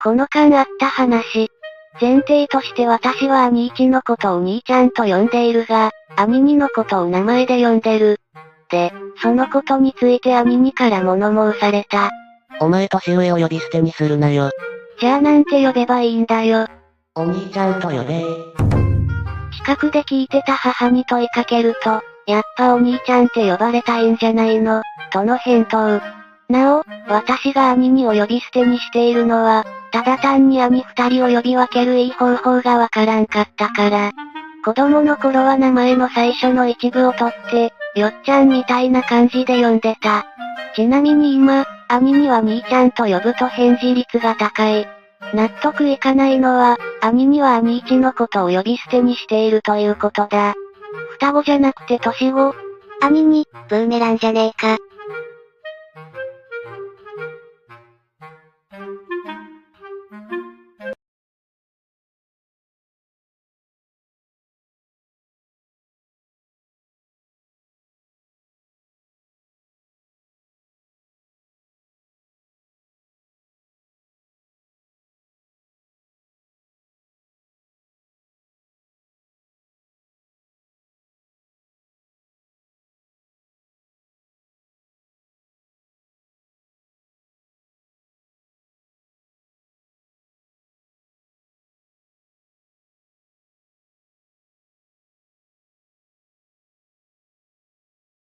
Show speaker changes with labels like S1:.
S1: この間あった話。前提として私は兄一のことを兄ちゃんと呼んでいるが、兄二のことを名前で呼んでる。で、そのことについて兄二から物申された。
S2: お前年上を呼び捨てにするなよ。
S1: じゃあなんて呼べばいいんだよ。
S2: お兄ちゃんと呼べ。
S1: 近くで聞いてた母に問いかけると、やっぱお兄ちゃんって呼ばれたいんじゃないの、との返答。なお、私が兄二を呼び捨てにしているのは、ただ単に兄二人を呼び分けるいい方法がわからんかったから。子供の頃は名前の最初の一部を取って、よっちゃんみたいな感じで呼んでた。ちなみに今、兄には兄ちゃんと呼ぶと返事率が高い。納得いかないのは、兄には兄一のことを呼び捨てにしているということだ。双子じゃなくて年子。
S3: 兄に、ブーメランじゃねえか。